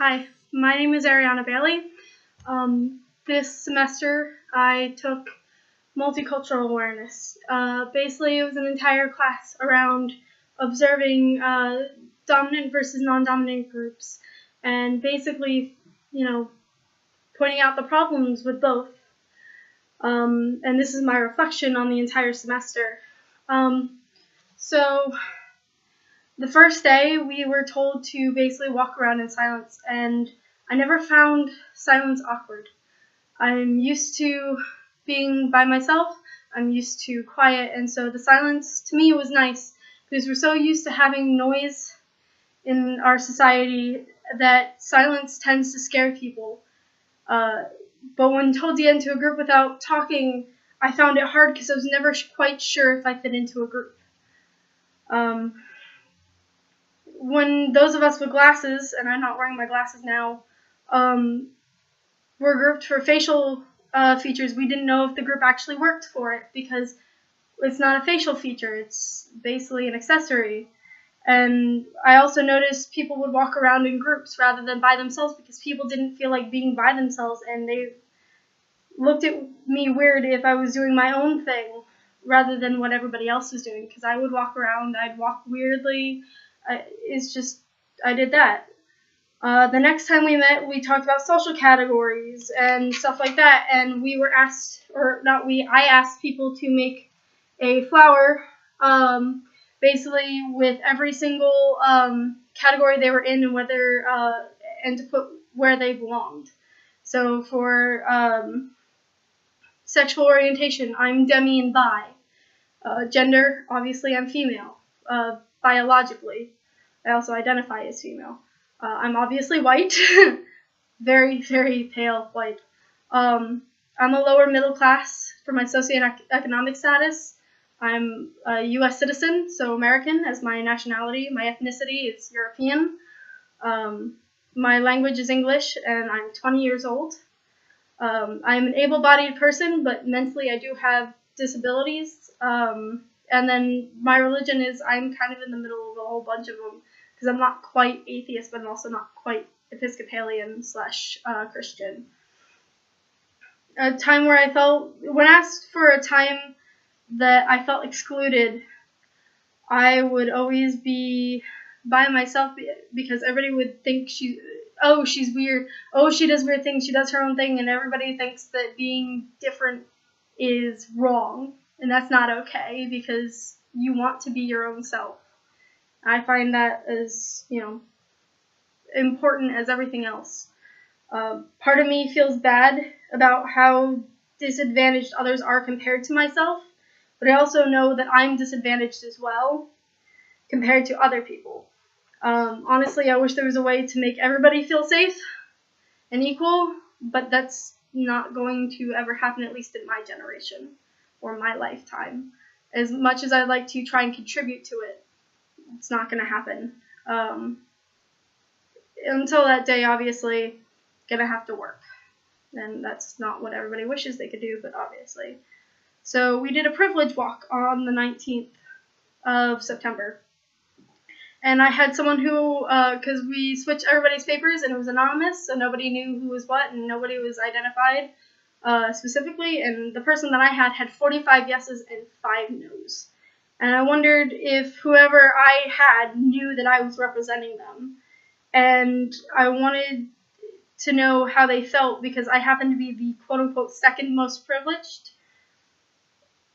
Hi, my name is Ariana Bailey. This semester I took Multicultural Awareness. Basically, it was an entire class around observing dominant versus non-dominant groups and basically, pointing out the problems with both. And this is my reflection on the entire semester. So the first day we were told to basically walk around in silence, and I never found silence awkward. I'm used to being by myself, I'm used to quiet, and so the silence to me was nice because we're so used to having noise in our society that silence tends to scare people. But when told to get into a group without talking, I found it hard because I was never quite sure if I fit into a group. When those of us with glasses, and I'm not wearing my glasses now, were grouped for facial features, we didn't know if the group actually worked for it because it's not a facial feature, it's basically an accessory. And I also noticed people would walk around in groups rather than by themselves because people didn't feel like being by themselves, and they looked at me weird if I was doing my own thing rather than what everybody else was doing, because I would walk around, I'd walk weirdly. I did that. The next time we met, we talked about social categories and stuff like that, and we were asked, or not we, I asked people to make a flower, basically with every single category they were in and whether, and to put where they belonged. So for sexual orientation, I'm demi and bi. Gender, obviously I'm female. Biologically, I also identify as female. I'm obviously white, very, very pale white. I'm a lower middle class for my socioeconomic status. I'm a U.S. citizen, so American as my nationality. My ethnicity is European. My language is English, and I'm 20 years old. I'm an able-bodied person, but mentally I do have disabilities. And then my religion is, I'm kind of in the middle of a whole bunch of them, because I'm not quite atheist, but I'm also not quite Episcopalian / Christian. A time where I felt, when asked for a time that I felt excluded, I would always be by myself because everybody would think she's weird, she does weird things, she does her own thing, and everybody thinks that being different is wrong, and that's not okay because you want to be your own self. I find that as, important as everything else. Part of me feels bad about how disadvantaged others are compared to myself, but I also know that I'm disadvantaged as well compared to other people. Honestly, I wish there was a way to make everybody feel safe and equal, but that's not going to ever happen, at least in my generation or my lifetime. As much as I'd like to try and contribute to it, it's not going to happen. Until that day, obviously, going to have to work. And that's not what everybody wishes they could do, but obviously. So we did a privilege walk on the 19th of September. And I had someone who, because we switched everybody's papers and it was anonymous, so nobody knew who was what and nobody was identified specifically. And the person that I had 45 yeses and 5 nos. And I wondered if whoever I had knew that I was representing them. And I wanted to know how they felt because I happened to be the quote-unquote second most privileged.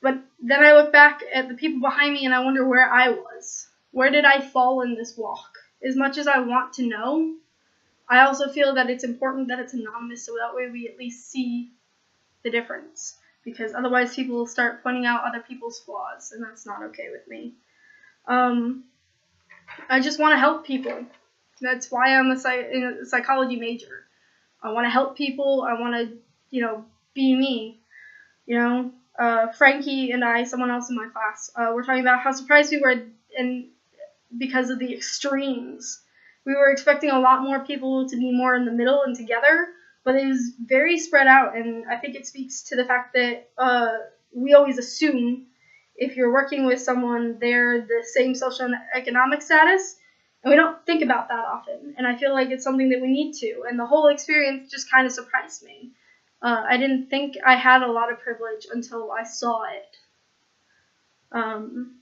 But then I look back at the people behind me and I wonder where I was. Where did I fall in this walk? As much as I want to know, I also feel that it's important that it's anonymous so that way we at least see the difference. Because otherwise people will start pointing out other people's flaws, and that's not okay with me. I just want to help people. That's why I'm a psychology major. I want to help people. I want to, be me. Frankie and I, someone else in my class, were talking about how surprised we were because of the extremes. We were expecting a lot more people to be more in the middle and together, but it was very spread out, and I think it speaks to the fact that we always assume if you're working with someone, they're the same social and economic status, And we don't think about that often, and I feel like it's something that we need to, and the whole experience just kind of surprised me. I didn't think I had a lot of privilege until I saw it. On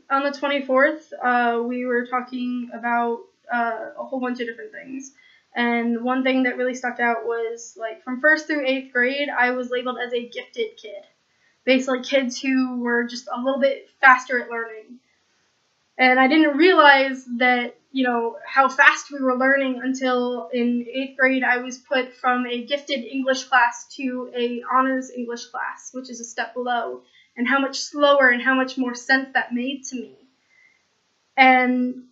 the 24th, we were talking about a whole bunch of different things. And one thing that really stuck out was, like, from 1st through 8th grade, I was labeled as a gifted kid. Basically, kids who were just a little bit faster at learning. And I didn't realize that, how fast we were learning until in 8th grade I was put from a gifted English class to a honors English class, which is a step below, and how much slower and how much more sense that made to me. And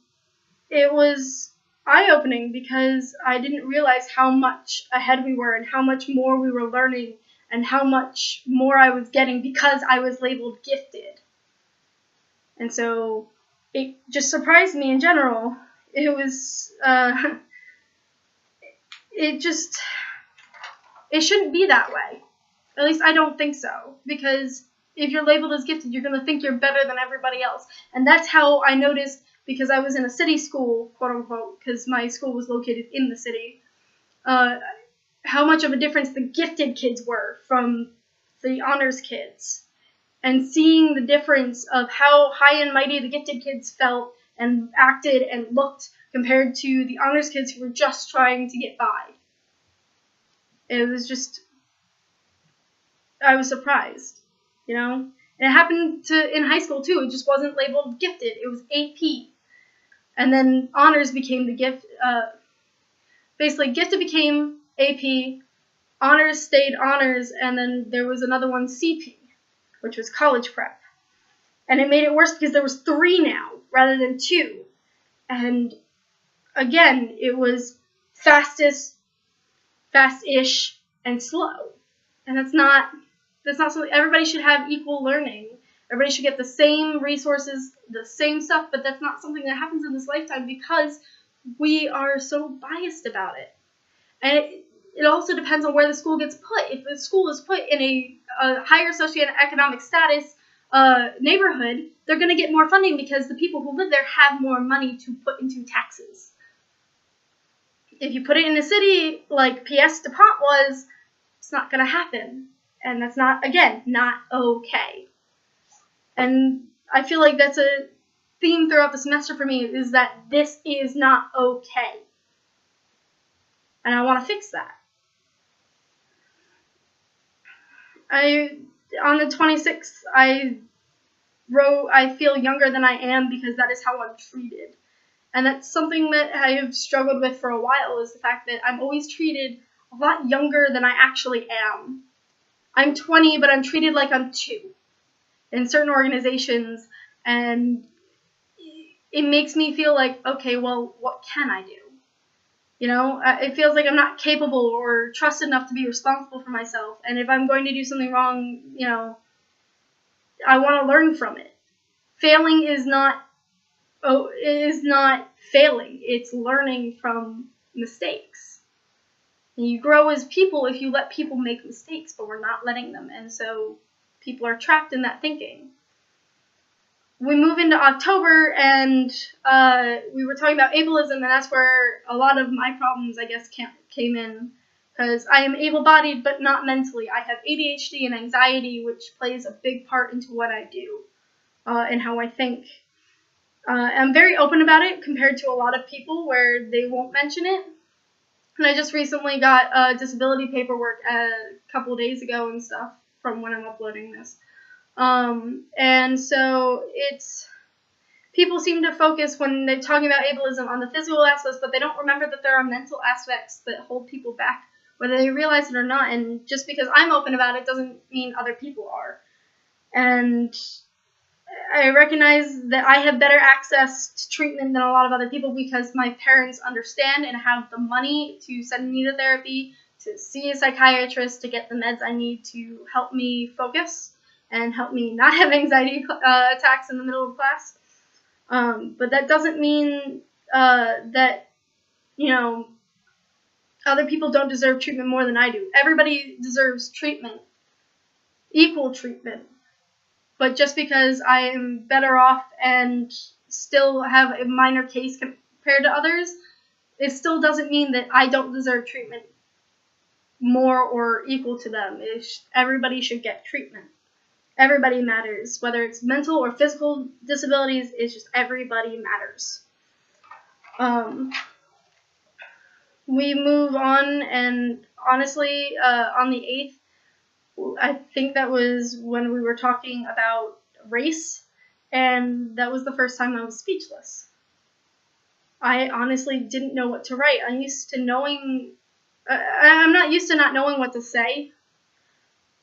it was eye-opening because I didn't realize how much ahead we were and how much more we were learning and how much more I was getting because I was labeled gifted. And so it just surprised me in general. It was, it shouldn't be that way. At least I don't think so. Because if you're labeled as gifted, you're going to think you're better than everybody else. And that's how I noticed, because I was in a city school, quote unquote, because my school was located in the city, how much of a difference the gifted kids were from the honors kids. And seeing the difference of how high and mighty the gifted kids felt and acted and looked compared to the honors kids who were just trying to get by. It was just, I was surprised, And it happened in high school too. It just wasn't labeled gifted. It was AP. And then honors became the gift. Basically, gifted became AP, honors stayed honors, and then there was another one, CP, which was college prep. And it made it worse because there was 3 now rather than 2. And again, it was fast-ish, and slow. And that's not something. Everybody should have equal learning. Everybody should get the same resources, the same stuff, but that's not something that happens in this lifetime because we are so biased about it. And it also depends on where the school gets put. If the school is put in a higher socioeconomic status neighborhood, they're going to get more funding because the people who live there have more money to put into taxes. If you put it in a city like P.S. DuPont was, it's not going to happen. And that's not okay. And I feel like that's a theme throughout the semester for me, is that this is not okay. And I want to fix that. On the 26th, I wrote, I feel younger than I am because that is how I'm treated. And that's something that I have struggled with for a while, is the fact that I'm always treated a lot younger than I actually am. I'm 20, but I'm treated like I'm 2 in certain organizations, and it makes me feel like, okay, well, what can I do? It feels like I'm not capable or trusted enough to be responsible for myself. And if I'm going to do something wrong, I want to learn from it. Failing is not failing. It's learning from mistakes. And you grow as people if you let people make mistakes, but we're not letting them. And so people are trapped in that thinking. We move into October, and we were talking about ableism, and that's where a lot of my problems, I guess, came in, because I am able-bodied, but not mentally. I have ADHD and anxiety, which plays a big part into what I do and how I think. I'm very open about it compared to a lot of people where they won't mention it. And I just recently got disability paperwork a couple of days ago and stuff from when I'm uploading this. And so people seem to focus when they're talking about ableism on the physical aspects, but they don't remember that there are mental aspects that hold people back, whether they realize it or not. And just because I'm open about it doesn't mean other people are. And I recognize that I have better access to treatment than a lot of other people because my parents understand and have the money to send me to therapy, to see a psychiatrist, to get the meds I need to help me focus and help me not have anxiety attacks in the middle of class. But that doesn't mean that, other people don't deserve treatment more than I do. Everybody deserves treatment, equal treatment. But just because I am better off and still have a minor case compared to others, it still doesn't mean that I don't deserve treatment more or equal to them. Everybody should get treatment. Everybody matters, whether it's mental or physical disabilities. It's just everybody matters. We move on, and honestly, on the 8th, I think that was when we were talking about race, and that was the first time I was speechless. I honestly didn't know what to write. I'm not used to not knowing what to say,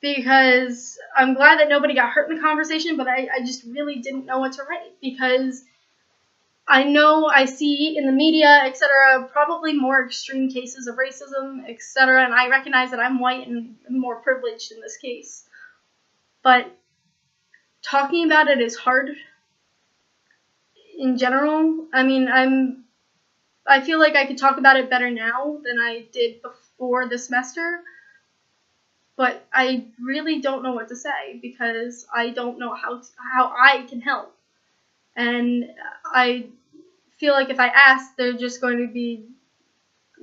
because I'm glad that nobody got hurt in the conversation, but I just really didn't know what to write, because I know I see in the media, etc., probably more extreme cases of racism, etc., and I recognize that I'm white and more privileged in this case. But talking about it is hard in general. I mean, I feel like I could talk about it better now than I did before the semester, but I really don't know what to say, because I don't know how I can help. And I feel like if I ask, they're just going to be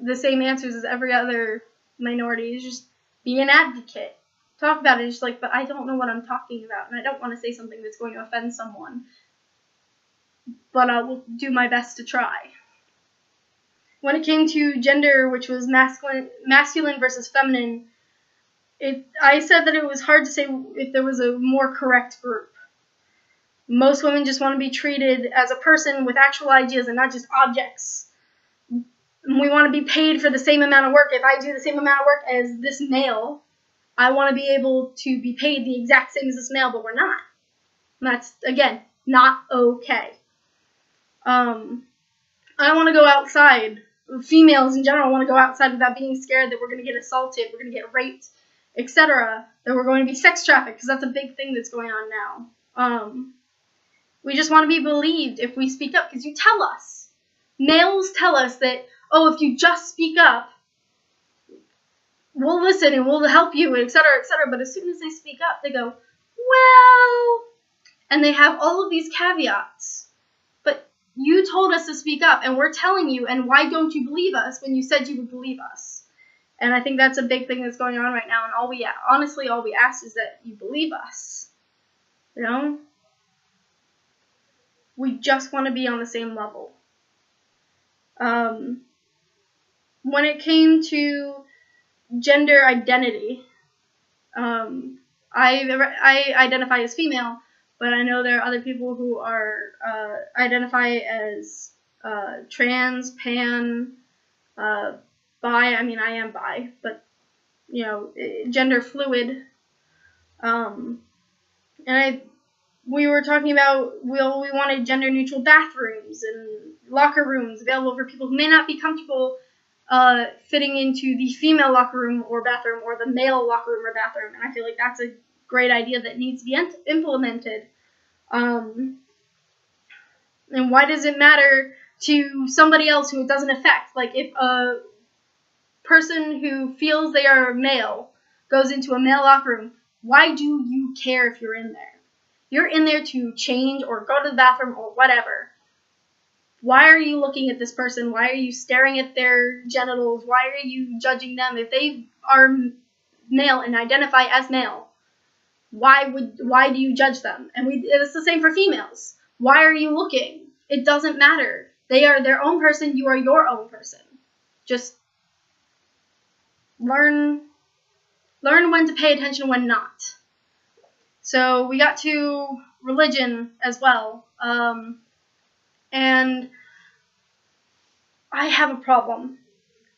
the same answers as every other minority. It's just be an advocate. Talk about it. It's just like, but I don't know what I'm talking about, and I don't want to say something that's going to offend someone. But I will do my best to try. When it came to gender, which was masculine versus feminine, I said that it was hard to say if there was a more correct group. Most women just want to be treated as a person with actual ideas and not just objects. We want to be paid for the same amount of work. If I do the same amount of work as this male, I want to be able to be paid the exact same as this male, but we're not. And that's, again, not okay. I want to go outside. Females in general want to go outside without being scared that we're going to get assaulted, we're going to get raped, etc., that we're going to be sex trafficked, because that's a big thing that's going on now. We just want to be believed if we speak up, because you tell us. Males tell us that, oh, if you just speak up, we'll listen and we'll help you, etc., etc., but as soon as they speak up, they go, well, and they have all of these caveats. But you told us to speak up, and we're telling you, and why don't you believe us when you said you would believe us? And I think that's a big thing that's going on right now, and all we ask is that you believe us. You know? We just want to be on the same level. When it came to gender identity, I identify as female, but I know there are other people who are identify as trans, pan, bi. I mean, I am bi, but gender fluid. We were talking about we wanted gender neutral bathrooms and locker rooms available for people who may not be comfortable fitting into the female locker room or bathroom or the male locker room or bathroom, and I feel like that's a great idea that needs to be implemented. And why does it matter to somebody else who it doesn't affect? Like, if a person who feels they are male goes into a male locker room, why do you care if you're in there? You're in there to change or go to the bathroom or whatever. Why are you looking at this person? Why are you staring at their genitals? Why are you judging them? If they are male and identify as male, why do you judge them? And it's the same for females. Why are you looking? It doesn't matter. They are their own person. You are your own person. Just learn when to pay attention and when not. So we got to religion as well. And I have a problem.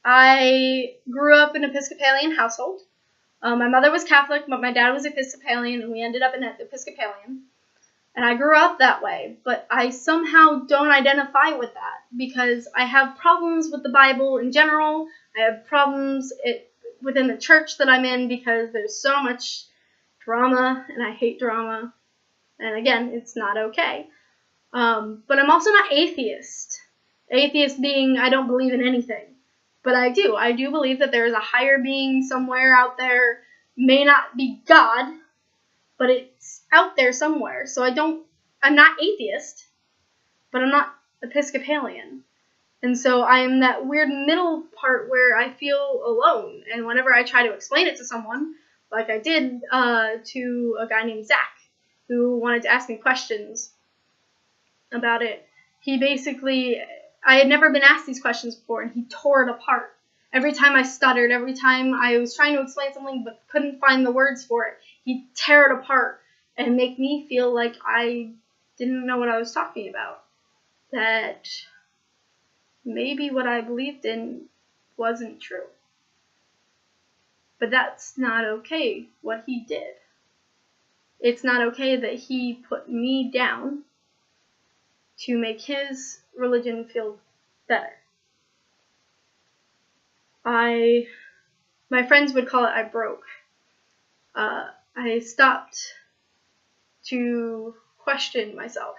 I grew up in an Episcopalian household. My mother was Catholic, but my dad was Episcopalian, and we ended up in an Episcopalian. And I grew up that way, but I somehow don't identify with that, because I have problems with the Bible in general. I have problems within the church that I'm in, because there's so much drama, and I hate drama. And again, it's not okay. But I'm also not atheist. Atheist being I don't believe in anything. But I do. I do believe that there is a higher being somewhere out there. May not be God, but it's out there somewhere. So I'm not atheist, but I'm not Episcopalian. And so I'm that weird middle part where I feel alone. And whenever I try to explain it to someone, like I did to a guy named Zach, who wanted to ask me questions about it, I had never been asked these questions before, and he tore it apart. Every time I stuttered, every time I was trying to explain something but couldn't find the words for it, he'd tear it apart and make me feel like I didn't know what I was talking about. That maybe what I believed in wasn't true. But that's not okay, what he did. It's not okay that he put me down to make his religion feel better. My friends would call it I broke. I stopped to question myself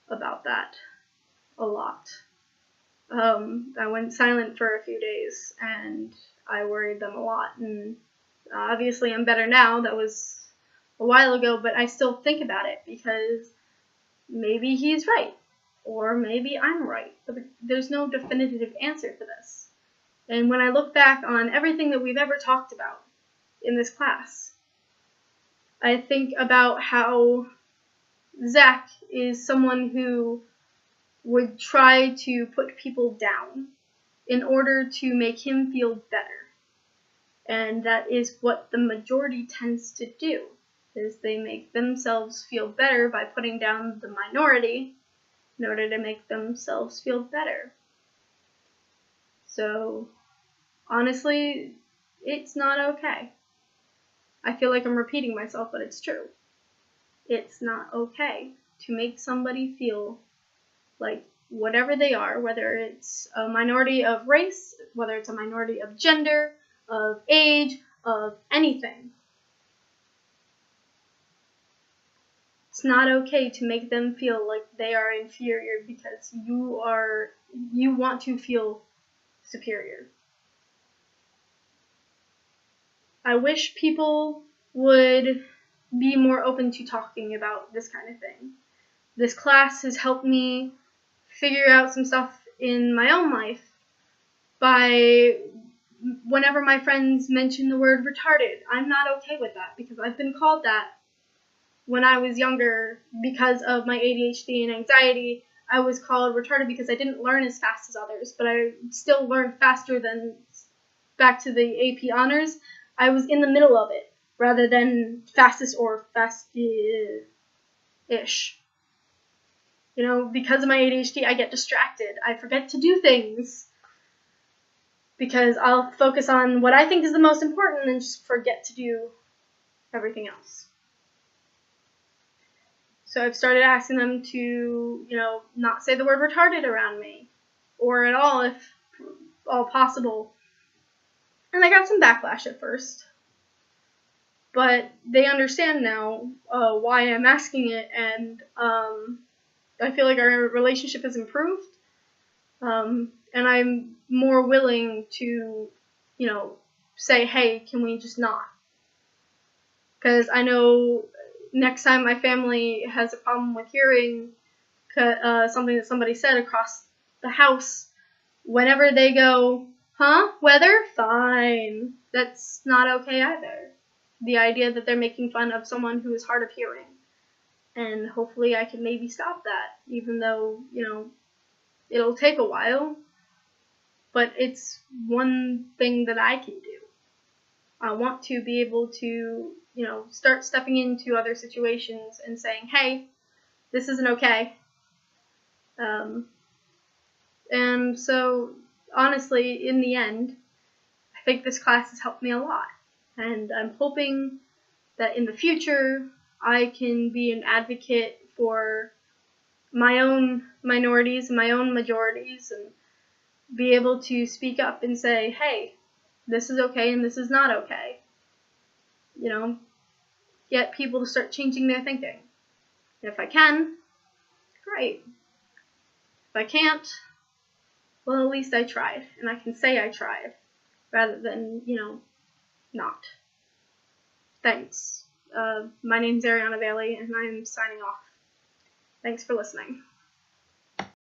about that a lot. I went silent for a few days, and I worried them a lot, and obviously I'm better now. That was a while ago, but I still think about it because maybe he's right, or maybe I'm right. But there's no definitive answer to this. And when I look back on everything that we've ever talked about in this class, I think about how Zach is someone who would try to put people down in order to make him feel better. And that is what the majority tends to do, is they make themselves feel better by putting down the minority in order to make themselves feel better. So, honestly, it's not okay. I feel like I'm repeating myself, but it's true. It's not okay to make somebody feel like whatever they are, whether it's a minority of race, whether it's a minority of gender, of age, of anything. It's not okay to make them feel like they are inferior because you want to feel superior. I wish people would be more open to talking about this kind of thing. This class has helped me figure out some stuff in my own life by whenever my friends mention the word retarded, I'm not okay with that because I've been called that when I was younger because of my ADHD and anxiety. I was called retarded because I didn't learn as fast as others, but I still learned faster than back to the AP honors. I was in the middle of it rather than fastest or fast-ish. You know, because of my ADHD, I get distracted. I forget to do things because I'll focus on what I think is the most important and just forget to do everything else. So I've started asking them to, not say the word retarded around me, or at all if all possible. And I got some backlash at first, but they understand now why I'm asking it, and I feel like our relationship has improved, and I'm more willing to, say, hey, can we just not? Because I know next time my family has a problem with hearing something that somebody said across the house, whenever they go, huh, weather? Fine. That's not okay either. The idea that they're making fun of someone who is hard of hearing. And hopefully I can maybe stop that, even though, it'll take a while. But it's one thing that I can do. I want to be able to, start stepping into other situations and saying, hey, this isn't okay. And so, honestly, in the end, I think this class has helped me a lot. And I'm hoping that in the future, I can be an advocate for my own minorities and my own majorities and be able to speak up and say, hey, this is okay and this is not okay. Get people to start changing their thinking. And if I can, great. If I can't, well, at least I tried. And I can say I tried rather than, not. Thanks. My name's Ariana Bailey, and I'm signing off. Thanks for listening.